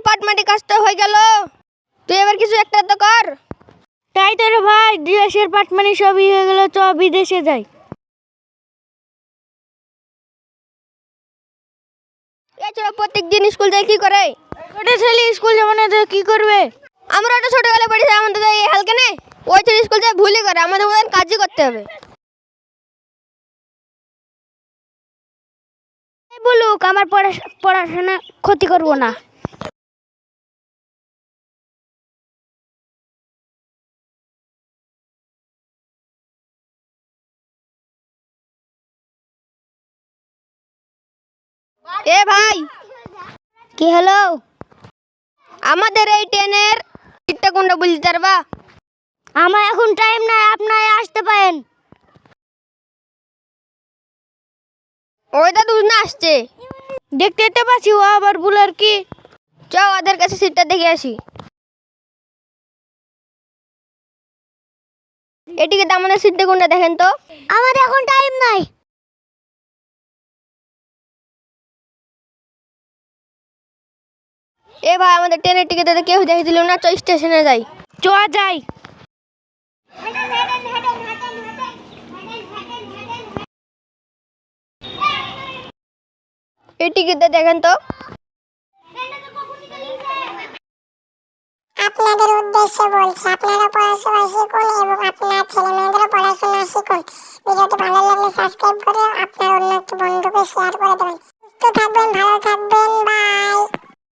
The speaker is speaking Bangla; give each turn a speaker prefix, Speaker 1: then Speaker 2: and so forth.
Speaker 1: পাটমাটি কাজ তো হয়ে গেল, তুই এবার কিছু একটা তো কর।
Speaker 2: তাই তো রে ভাই, দেশের পাটমানি সবই হয়ে গেল, চ বিদেশে যাই।
Speaker 1: এছাড়া প্রত্যেক দিন স্কুল যায় কি করে?
Speaker 2: ছোট ছেলে স্কুল যাবে না তো কি করবে?
Speaker 1: আমরা তো ছোটবেলা পড়েছি, আমাদের তো এই হালকা নেই। ওই ছেলে স্কুল যায় ভুলই করে, আমাদের মতন কাজই করতে হবে।
Speaker 2: বলুক, আমার পড়াশোনা ক্ষতি করব না।
Speaker 1: এ ভাই,
Speaker 2: কি হলো?
Speaker 1: আমাদের এই ট্রেনের সিটটা কোনটা বলতে পারবা?
Speaker 2: আমার এখন টাইম নাই, আপনারা আসতে পারেন।
Speaker 1: ওই দাদু না আসছে,
Speaker 2: দেখতে তো পাচ্ছি, ও আবার বুলার কি।
Speaker 1: চ ওদের কাছে সিটটা দেখে আসি। এটিকে তো আমাদের সিটটা কোনটা দেখেন তো।
Speaker 2: আমার এখন টাইম নাই।
Speaker 1: এ ভাই, আমাদের ট্রেনের টিকিট তো কেউ দেখে দিল না, চ স্টেশনে যাই।
Speaker 2: চ যাই।
Speaker 1: এই টিকিটটা দেখেন তো।
Speaker 3: আপনাদের উদ্দেশ্যে বলছি, আপনারা পড়াশোনা শিখুন এবং আপনার ছেলে মেয়েদেরও পড়াশোনা শিখুন। ভিডিওটি ভালো লাগলে সাবস্ক্রাইব করে আপনার অন্য একটি বন্ধুকে শেয়ার করে দেবেন। সুস্থ থাকবেন, ভালো থাকবেন, বাই।